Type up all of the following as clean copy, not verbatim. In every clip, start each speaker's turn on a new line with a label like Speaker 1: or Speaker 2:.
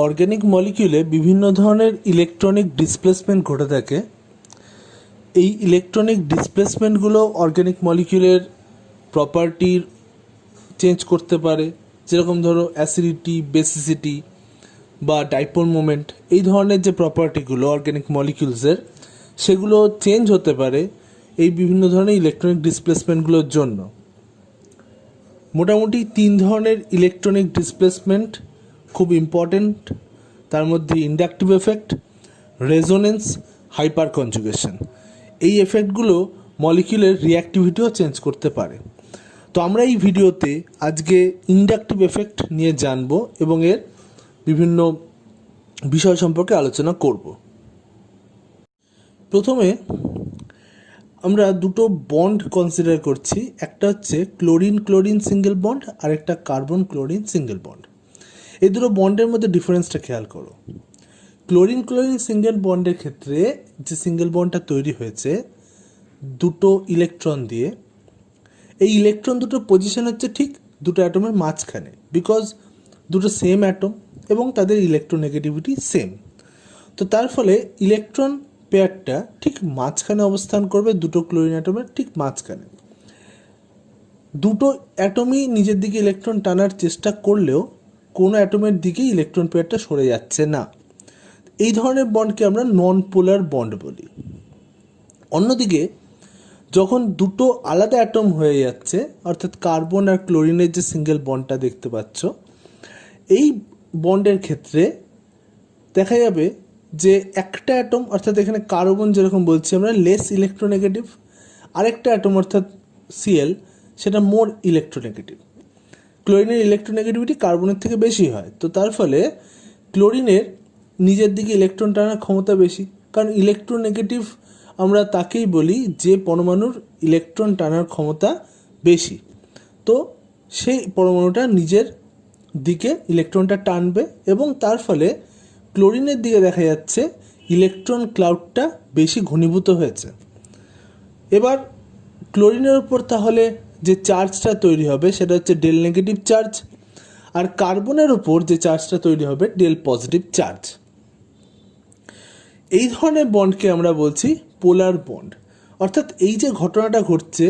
Speaker 1: Organic মলিকিউলে বিভিন্ন ধরনের electronic displacement ঘটে থাকে। এই ইলেকট্রনিক ডিসপ্লেসমেন্টগুলো অর্গানিক মলিকিউলের প্রপার্টির চেঞ্জ করতে পারে, যেরকম ধরো অ্যাসিডিটি, বেসিসিটি বা ডাইপোল মোমেন্ট। এই ধরনের যে প্রপার্টিগুলো অর্গানিক মলিকিউলসের, সেগুলো চেঞ্জ হতে পারে এই বিভিন্ন ধরনের ইলেকট্রনিক ডিসপ্লেসমেন্টগুলোর জন্য। মোটামুটি 3 ধরনের ইলেকট্রনিক ডিসপ্লেসমেন্ট খুব ইম্পর্টেন্ট। তার মধ্যে inductive effect, resonance, hyper conjugation. এই এফেক্টগুলো মলিকিউলের রিঅ্যাক্টিভিটিও চেঞ্জ করতে পারে। তো আমরা এই ভিডিওতে আজকে ইন্ডাকটিভ এফেক্ট নিয়ে জানব এবং এর বিভিন্ন বিষয় সম্পর্কে আলোচনা করব। প্রথমে আমরা দুটো বন্ড কনসিডার করছি। একটা হচ্ছে ক্লোরিন ক্লোরিন সিঙ্গেল বন্ড, আর একটা কার্বন ক্লোরিন সিঙ্গেল বন্ড। এই দুটো বন্ডের মধ্যে ডিফারেন্সটা খেয়াল করো। ক্লোরিন ক্লোরিন সিঙ্গেল বন্ডের ক্ষেত্রে যে সিঙ্গেল বন্ডটা তৈরি হয়েছে দুটো ইলেকট্রন দিয়ে, এই ইলেকট্রন দুটো পজিশন হচ্ছে ঠিক দুটো অ্যাটমের মাঝখানে, বিকজ দুটো সেম অ্যাটম এবং তাদের ইলেকট্রোনেগেটিভিটি সেম। তো তার ফলে ইলেকট্রন পেয়ারটা ঠিক মাঝখানে অবস্থান করবে, দুটো ক্লোরিন অ্যাটমের ঠিক মাঝখানে। দুটো অ্যাটমই নিজের দিকে ইলেকট্রন টানার চেষ্টা করলেও কোনো অ্যাটমের দিকে ইলেকট্রন পেয়ারটা সরে যাচ্ছে না। এই ধরনের বন্ডকে আমরা নন পোলার বন্ড বলি। অন্যদিকে যখন দুটো আলাদা অ্যাটম হয়ে যাচ্ছে, অর্থাৎ কার্বন আর ক্লোরিনের যে সিঙ্গেল বন্ডটা দেখতে পাচ্ছ, এই বন্ডের ক্ষেত্রে দেখা যাবে যে একটা অ্যাটম, অর্থাৎ এখানে কার্বন যেরকম বলছি আমরা, লেস ইলেকট্রোনেগেটিভ, আরেকটা অ্যাটম অর্থাৎ সিএল সেটা মোর ইলেকট্রোনেগেটিভ। ক্লোরিনের ইলেকট্রোনেগেটিভিটি কার্বনের থেকে বেশি হয়। তো তার ফলে ক্লোরিনের নিজের দিকে ইলেকট্রন টানার ক্ষমতা বেশি, কারণ ইলেকট্রোনেগেটিভ আমরা তাকেই বলি যে পরমাণুর ইলেকট্রন টানার ক্ষমতা বেশি। তো সেই পরমাণুটা নিজের দিকে ইলেকট্রনটা টানবে এবং তার ফলে ক্লোরিনের দিকে দেখা যাচ্ছে ইলেকট্রন ক্লাউডটা বেশি ঘনীভূত হয়েছে। এবার ক্লোরিনের উপর তাহলে যে চার্জটা তৈরি হবে সেটা হচ্ছে ডেল নেগেটিভ চার্জ, আর কার্বনের উপর যে চার্জটা তৈরি হবে ডেল পজিটিভ চার্জ। এই ধরনের বন্ডকে আমরা বলছি পোলার বন্ড। অর্থাৎ এই যে ঘটনাটা ঘটছে,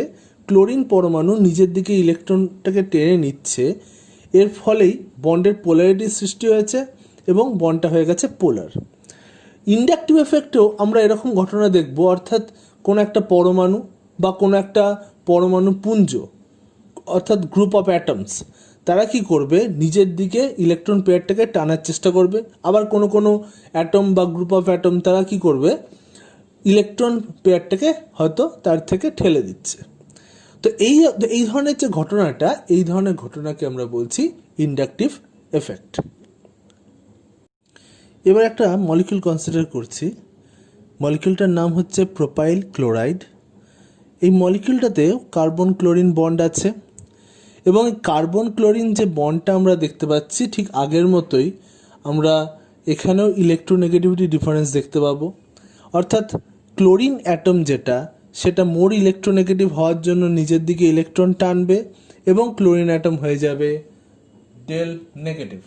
Speaker 1: ক্লোরিন পরমাণু নিজের দিকে ইলেকট্রনটাকে টেনে নিচ্ছে, এর ফলেই বন্ডের পোলারিটির সৃষ্টি হয়েছে এবং বন্ডটা হয়ে গেছে পোলার। ইন্ডাকটিভ এফেক্টেও আমরা এরকম ঘটনা দেখব, অর্থাৎ কোনো একটা পরমাণু বা কোনো একটা পরমাণু পুঞ্জ, অর্থাৎ গ্রুপ অফ অ্যাটমস, তারা কি করবে, নিজের দিকে ইলেকট্রন পেয়ারটাকে টানার চেষ্টা করবে। আবার কোনো কোনো অ্যাটম বা গ্রুপ অফ অ্যাটম তারা কি করবে, ইলেকট্রন পেয়ারটাকে হয়তো তার থেকে ঠেলে দিচ্ছে। তো এই ধরনের যে ঘটনাটা, এই ধরনের ঘটনাকে আমরা বলছি ইন্ডাকটিভ এফেক্ট। এবার একটা মলিকিউল কনসিডার করছি। মলিকিউলটার নাম হচ্ছে প্রোপাইল ক্লোরাইড। এই মলিকিউলটাতেও কার্বন ক্লোরিন বন্ড আছে এবং এই কার্বন ক্লোরিন যে বন্ডটা আমরা দেখতে পাচ্ছি ঠিক আগের মতোই আমরা এখানেও ইলেকট্রোনেগেটিভিটি ডিফারেন্স দেখতে পাবো। অর্থাৎ ক্লোরিন অ্যাটম যেটা, সেটা মোর ইলেকট্রোনেগেটিভ হওয়ার জন্য নিজের দিকে ইলেকট্রন টানবে এবং ক্লোরিন অ্যাটম হয়ে যাবে ডেল নেগেটিভ।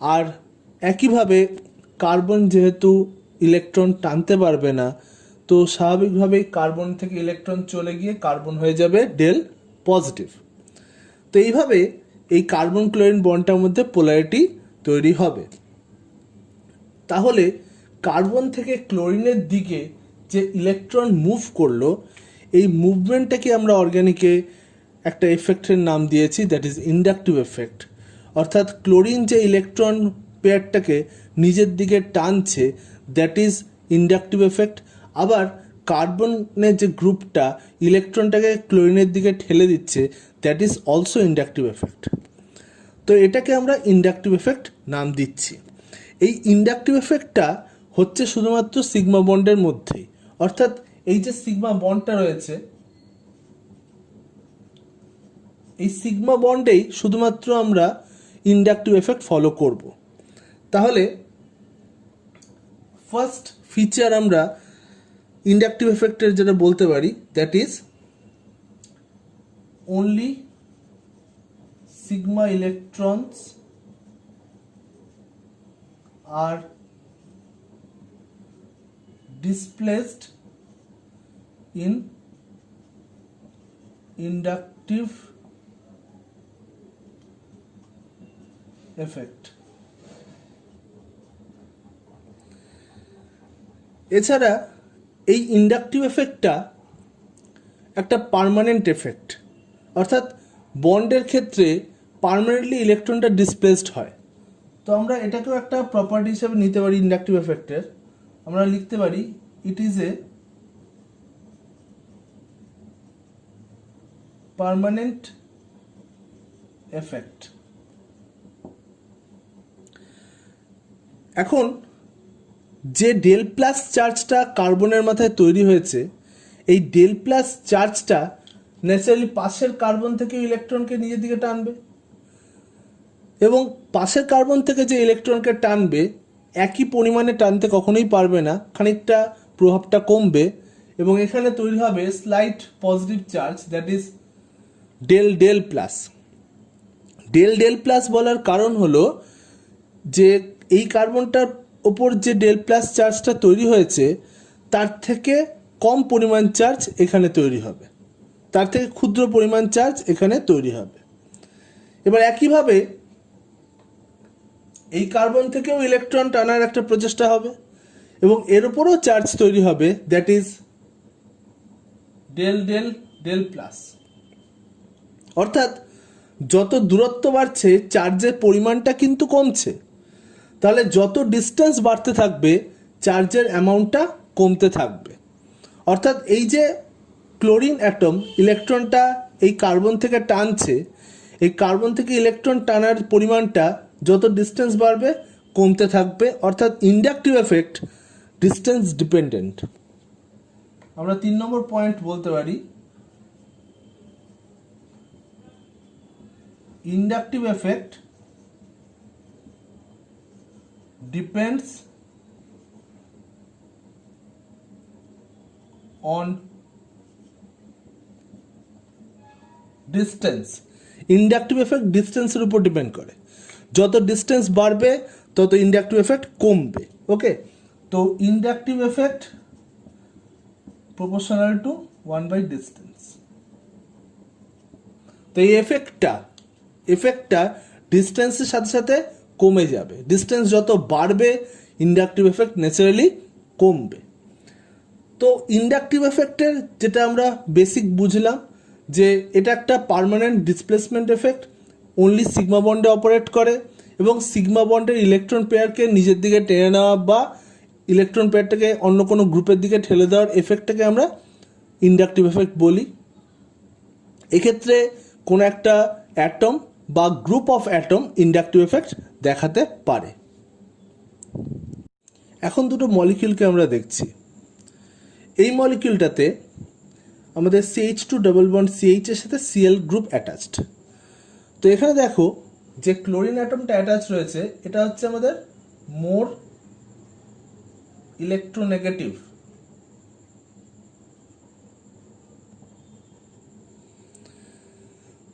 Speaker 1: আর একইভাবে কার্বন যেহেতু ইলেকট্রন টানতে পারবে না, তো স্বাভাবিকভাবেই কার্বন থেকে ইলেকট্রন চলে গিয়ে কার্বন হয়ে যাবে ডেল পজিটিভ। তো এইভাবে এই কার্বন ক্লোরিন বন্ডটার মধ্যে পোলারিটি তৈরি হবে। তাহলে কার্বন থেকে ক্লোরিনের দিকে যে ইলেকট্রন মুভ করলো, এই মুভমেন্টটাকে আমরা অর্গানিকে একটা এফেক্টের নাম দিয়েছি, দ্যাট ইজ ইন্ডাকটিভ এফেক্ট। অর্থাৎ ক্লোরিন যে ইলেকট্রন পেয়ারটাকে নিজের দিকে টানছে, দ্যাট ইজ ইন্ডাকটিভ এফেক্ট। আবার কার্বনের যে গ্রুপটা ইলেকট্রনটাকে ক্লোরিনের দিকে ঠেলে দিচ্ছে, that is also inductive effect. তো এটাকে আমরা ইন্ডাকটিভ এফেক্ট নাম দিচ্ছি। এই ইন্ডাকটিভ এফেক্টটা হচ্ছে শুধুমাত্র সিগমা বন্ডের মধ্যেই। অর্থাৎ এই যে সিগমা বন্ডটা রয়েছে, এই সিগমা বন্ডেই শুধুমাত্র আমরা ইন্ডাকটিভ এফেক্ট ফলো করব। তাহলে ফার্স্ট ফিচার আমরা ইন্ডাকটিভ এফেক্টের যেটা বলতে পারি, that is only sigma electrons are displaced in inductive effect. এছাড়া এই ইন্ডাকটিভ এফেক্টটা একটা পার্মানেন্ট এফেক্ট, অর্থাৎ বন্ডের ক্ষেত্রে পার্মানেন্টলি ইলেকট্রনটা ডিসপ্লেসড হয়। তো আমরা এটাকেও একটা প্রপার্টি হিসেবে নিতে পারি ইন্ডাকটিভ এফেক্টের। আমরা লিখতে পারি it is a permanent effect. এখন যে ডেল প্লাস চার্জটা কার্বনের মাথায় তৈরি হয়েছে, এই ডেল প্লাস চার্জটা ন্যাচারালি পাশের কার্বন থেকে ইলেকট্রনকে নিজের দিকে টানবে, এবং পাশের কার্বন থেকে যে ইলেকট্রনকে টানবে একই পরিমাণে টানতে কখনোই পারবে না, খানিকটা প্রভাবটা কমবে, এবং এখানে তৈরি হবে slight positive charge, that is del del plus. Del del plus বলার কারণ হলো যে এই কার্বনটার ওপর যে ডেল প্লাস চার্জটা তৈরি হয়েছে তার থেকে কম পরিমাণ চার্জ এখানে তৈরি হবে, তার থেকে ক্ষুদ্র পরিমাণ চার্জ এখানে তৈরি হবে। এবার একইভাবে এই কার্বন থেকেও ইলেকট্রন টানার একটা প্রচেষ্টা হবে, এবং এর উপরও চার্জ তৈরি হবে, that is del del del plus. অর্থাৎ যত দূরত্ব বাড়ছে চার্জের পরিমাণটা কিন্তু কমছে, তাহলে যত ডিস্টেন্স বাড়তে থাকবে চার্জের অ্যামাউন্টটা কমতে থাকবে। অর্থাৎ এই যে ক্লোরিন অ্যাটম ইলেকট্রনটা এই কার্বন থেকে টানছে, এই কার্বন থেকে ইলেকট্রন টানার পরিমাণটা যত ডিস্টেন্স বাড়বে কমতে থাকবে, অর্থাৎ ইন্ডাকটিভ এফেক্ট ডিস্টেন্স ডিপেন্ডেন্ট। আমরা 3 নম্বর পয়েন্ট বলতে পারি inductive effect depends on distance. Inductive effect ডিস্টেন্সের উপর ডিপেন্ড করে, যত ডিস্টেন্স বাড়বে তত ইন্ডাকটিভ এফেক্ট কমবে। ওকে, তো inductive effect proportional to 1/distance। তো এই এফেক্টটা ডিস্টেন্সের সাথে সাথে কমে যাবে, ডিস্টেন্স যত বাড়বে ইন্ডাকটিভ এফেক্ট ন্যাচারালি কমবে। তো ইন্ডাকটিভ এফেক্টের যেটা আমরা বেসিক বুঝলাম যে এটা একটা permanent displacement effect, only sigma বন্ডে অপারেট করে, এবং সিগমা বন্ডের ইলেকট্রন পেয়ারকে নিজের দিকে টেনে নেওয়া বা ইলেকট্রন পেয়ারটাকে অন্য কোনো গ্রুপের দিকে ঠেলে দেওয়ার এফেক্টটাকে আমরা ইন্ডাকটিভ এফেক্ট বলি। এক্ষেত্রে কোনো একটা অ্যাটম বা group of atom inductive effect দেখাতে পারে। এখন দুটো মলিকিউলকে আমরা দেখছি। এই মলিকিউলটাতে আমাদের CH2 ডাবল বন্ড CH এর সাথে Cl গ্রুপ অ্যাটাচড। তো এখানে দেখো যে ক্লোরিন অ্যাটমটা অ্যাটাচ রয়েছে এটা হচ্ছে আমাদের মোর ইলেকট্রোনেগেটিভ।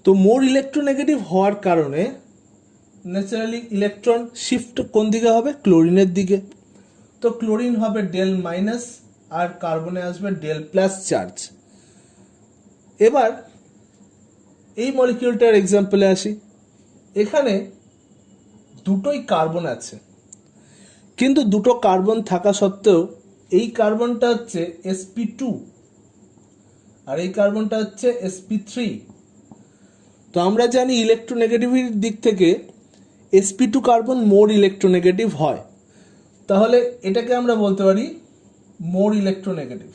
Speaker 1: তো মোর ইলেকট্রোনেগেটিভ হওয়ার কারণে ন্যাচারালি ইলেকট্রন শিফট কোন দিকে হবে? ক্লোরিনের দিকে। তো ক্লোরিন হবে ডেল মাইনাস আর কার্বনে আসবে ডেল প্লাস চার্জ। এবার এই মলিকিউলটার এক্সাম্পলে আসি। এখানে দুটোই কার্বন আছে, কিন্তু দুটো কার্বন থাকা সত্ত্বেও এই কার্বনটা হচ্ছে sp2 আর এই কার্বনটা হচ্ছে sp3। তো আমরা জানি ইলেকট্রোনেগেটিভিটির দিক থেকে sp2 কার্বন মোর ইলেকট্রোনেগেটিভ হয়, তাহলে এটাকে আমরা বলতে পারি মোর ইলেকট্রোনেগেটিভ।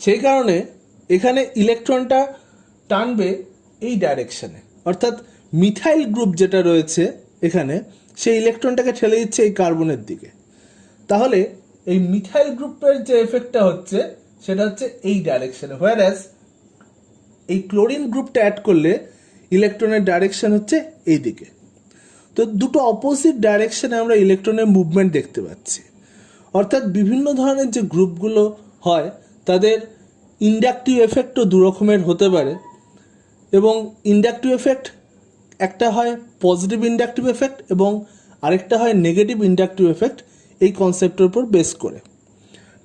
Speaker 1: সেই কারণে এখানে ইলেকট্রনটা টানবে এই ডাইরেকশনে, অর্থাৎ মিথাইল গ্রুপ যেটা রয়েছে এখানে সেই ইলেকট্রনটাকে ঠেলে দিচ্ছে এই কার্বনের দিকে। তাহলে এই মিথাইল গ্রুপের যে এফেক্টটা হচ্ছে সেটা হচ্ছে এই ডাইরেকশনে, হোয়ারএজ এই ক্লোরিন গ্রুপটা অ্যাড করলে ইলেকট্রনের ডাইরেকশন হচ্ছে এই দিকে। তো দুটো অপোজিট ডাইরেকশনে আমরা ইলেকট্রনের মুভমেন্ট দেখতে পাচ্ছি। অর্থাৎ বিভিন্ন ধরনের যে গ্রুপগুলো হয় তাদের ইন্ডাকটিভ এফেক্টও দু রকমের হতে পারে। এবং ইন্ডাকটিভ এফেক্ট একটা হয় পজিটিভ ইন্ডাকটিভ এফেক্ট এবং আরেকটা হয় নেগেটিভ ইন্ডাকটিভ এফেক্ট। এই কনসেপ্টের উপর বেস করে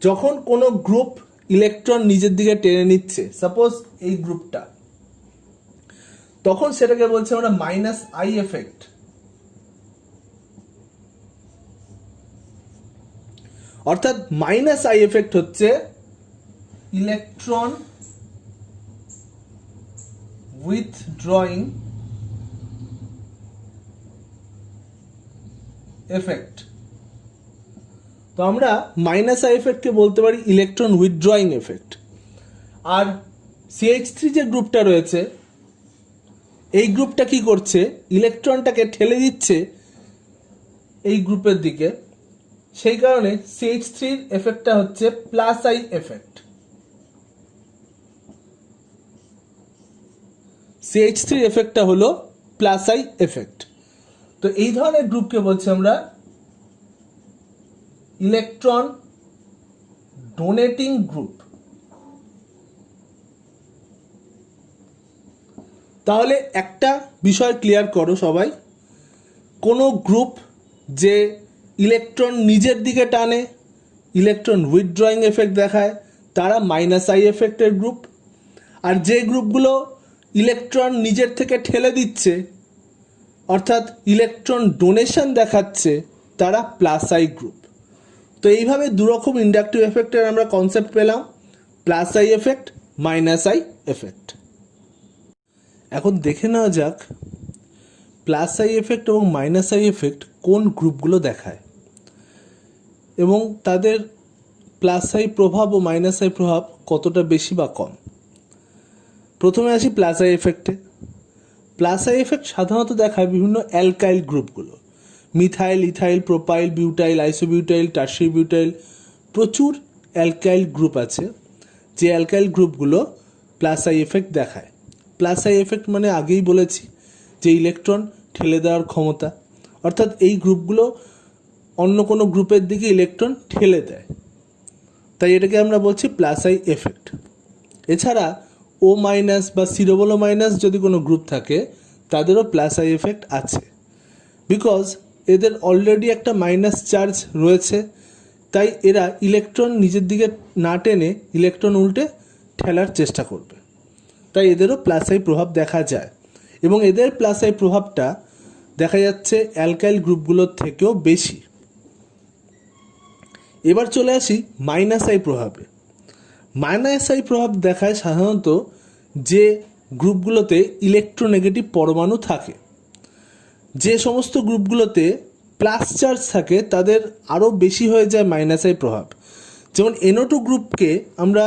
Speaker 1: যখন কোনো গ্রুপ ইলেকট্রন নিজের দিকে টেনে নিচ্ছে, সাপোজ এই গ্রুপটা, তখন সেটাকে বলছে আমরা মাইনাস আই এফেক্ট। অর্থাৎ মাইনাস আই এফেক্ট হচ্ছে ইলেকট্রন উইথড্রয়িং এফেক্ট। তো আমরা মাইনাস আই এফেক্টকে বলতে পারি ইলেকট্রন উইথড্রয়িং এফেক্ট। আর CH3 যে গ্রুপটা রয়েছে, এই গ্রুপটা কি করছে, ইলেকট্রনটাকে ঠেলে দিচ্ছে এই গ্রুপের দিকে, সেই কারণে CH3 এফেক্টটা হচ্ছে প্লাস আই এফেক্ট। CH3 এফেক্টটা হলো প্লাস আই এফেক্ট। তো এই ধরনের গ্রুপকে বলছি আমরা ইলেকট্রন ডোনেটিং গ্রুপ। তাহলে একটা বিষয় ক্লিয়ার করো সবাই, কোনো গ্রুপ যে ইলেকট্রন নিজের দিকে টানে, ইলেকট্রন উইথড্রয়িং এফেক্ট দেখায়, তারা মাইনাস আই এফেক্টের গ্রুপ। আর যে গ্রুপগুলো ইলেকট্রন নিজের থেকে ঠেলে দিচ্ছে, অর্থাৎ ইলেকট্রন ডোনেশন দেখাচ্ছে, তারা প্লাস আই গ্রুপ। তো এইভাবে দুরকম ইন্ডাকটিভ এফেক্টের আমরা কনসেপ্ট পেলাম, plus I effect, minus I effect. এখন দেখে নেওয়া যাক প্লাস আই এফেক্ট এবং মাইনাস আই এফেক্ট কোন গ্রুপগুলো দেখায় এবং তাদের প্লাস আই প্রভাব ও মাইনাস আই প্রভাব কতটা বেশি বা কম। প্রথমে আসি প্লাস আই এফেক্টে। প্লাস আই এফেক্ট সাধারণত দেখায় বিভিন্ন অ্যালকাইল গ্রুপগুলো, methyl, ethyl, propyl, butyl, isobutyl, tertiary butyl, প্রচুর অ্যালকাইল গ্রুপ আছে যে অ্যালকাইল গ্রুপগুলো প্লাস আই এফেক্ট দেখায়। প্লাস আই এফেক্ট মানে আগেই বলেছি যে ইলেকট্রন ঠেলে দেওয়ার ক্ষমতা, অর্থাৎ এই গ্রুপগুলো অন্য কোনো গ্রুপের দিকে ইলেকট্রন ঠেলে দেয়, তাই এটাকে আমরা বলছি প্লাস আই এফেক্ট। এছাড়া ও মাইনাস বা সিরোবলো মাইনাস যদি কোনো গ্রুপ থাকে, তাদেরও প্লাস আই এফেক্ট আছে, বিকজ এদের অলরেডি একটা মাইনাস চার্জ রয়েছে, তাই এরা ইলেকট্রন নিজের দিকে না টেনে ইলেকট্রন উল্টে ঠেলার চেষ্টা করবে, তাই এদেরও প্লাস আই প্রভাব দেখা যায়। এবং এদের প্লাস আই প্রভাবটা দেখা যাচ্ছে অ্যালকাইল গ্রুপগুলোর থেকেও বেশি। এবার চলে আসি মাইনাস আই প্রভাবে। মাইনাস আই প্রভাব দেখায় সাধারণত যে গ্রুপগুলোতে ইলেকট্রোনেগেটিভ পরমাণু থাকে। যে সমস্ত গ্রুপগুলোতে প্লাস চার্জ থাকে তাদের আরও বেশি হয়ে যায় মাইনাস আই প্রভাব। যেমন NO2 গ্রুপকে আমরা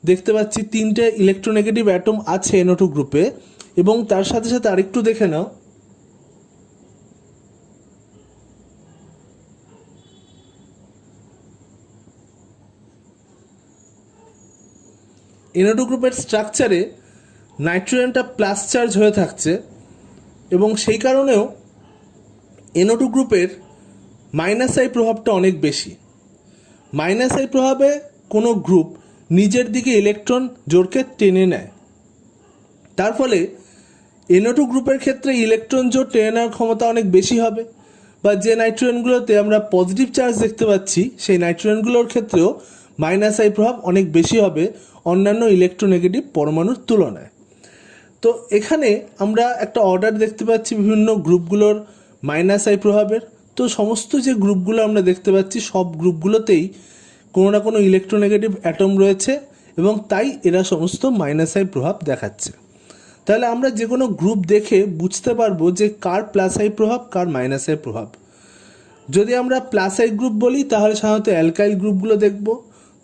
Speaker 1: দেখতে পাচ্ছি 3টে ইলেকট্রোনেগেটিভ অ্যাটম আছে NO2 গ্রুপে, এবং তার সাথে সাথে আরেকটু দেখে নাও, NO2 গ্রুপের স্ট্রাকচারে নাইট্রোজেনটা প্লাস চার্জ হয়ে থাকছে, এবং সেই কারণেও NO2 গ্রুপের মাইনাস আই প্রভাবটা অনেক বেশি। মাইনাস আই প্রভাবে কোনো গ্রুপ নিজের দিকে ইলেকট্রন জোরকে টেনে নেয়, তার ফলে NO2 গ্রুপের ক্ষেত্রে ইলেকট্রন জোর টেনে নেওয়ার ক্ষমতা অনেক বেশি হবে, বা যে নাইট্রোজেনগুলোতে আমরা পজিটিভ চার্জ দেখতে পাচ্ছি সেই নাইট্রোজেনগুলোর ক্ষেত্রেও মাইনাস আই প্রভাব অনেক বেশি হবে অন্যান্য ইলেকট্রোনেগেটিভ পরমাণুর তুলনায়। তো এখানে আমরা একটা অর্ডার দেখতে পাচ্ছি বিভিন্ন গ্রুপগুলোর মাইনাস আই প্রভাবের। তো সমস্ত যে গ্রুপগুলো আমরা দেখতে পাচ্ছি সব গ্রুপগুলোতেই কোনো না কোনো ইলেকট্রোনেগেটিভ অ্যাটম রয়েছে, এবং তাই এরা সমস্ত মাইনাস আই প্রভাব দেখাচ্ছে। তাহলে আমরা যে কোনো গ্রুপ দেখে বুঝতে পারবো যে কার প্লাস আই প্রভাব, কার মাইনাস আই প্রভাব। যদি আমরা প্লাস আই গ্রুপ বলি তাহলে সাধারণত অ্যালকাইল গ্রুপগুলো দেখব,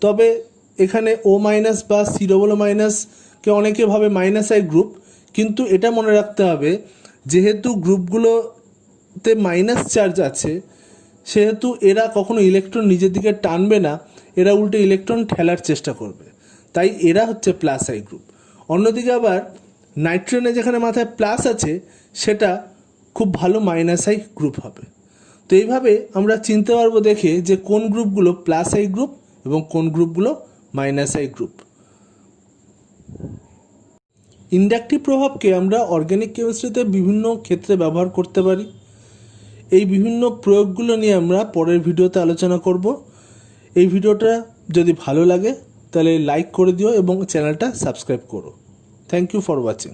Speaker 1: তবে এখানে ও মাইনাস বা সিরোবলো মাইনাসকে অনেকে ভাবে মাইনাস আই গ্রুপ, কিন্তু এটা মনে রাখতে হবে যেহেতু গ্রুপগুলোতে মাইনাস চার্জ আছে সেহেতু এরা কখনো ইলেকট্রন নিজের দিকে টানবে না, এরা উল্টে ইলেকট্রন ঠেলার চেষ্টা করবে, তাই এরা হচ্ছে প্লাস আই গ্রুপ। অন্যদিকে আবার নাইট্রোজেনে যেখানে মাথায় প্লাস আছে সেটা খুব ভালো মাইনাস আই গ্রুপ হবে। তো এইভাবে আমরা চিনতে পারবো দেখে যে কোন গ্রুপগুলো প্লাস আই গ্রুপ এবং কোন গ্রুপগুলো মাইনাস আই গ্রুপ। ইন্ডাকটিভ প্রভাবকে আমরা অর্গানিক কেমিস্ট্রিতে বিভিন্ন ক্ষেত্রে ব্যবহার করতে পারি। এই বিভিন্ন প্রয়োগগুলো নিয়ে আমরা পরের ভিডিওতে আলোচনা করব। এই ভিডিওটা যদি ভালো লাগে তাহলে লাইক করে দিও এবং চ্যানেলটা সাবস্ক্রাইব করো। Thank you for watching.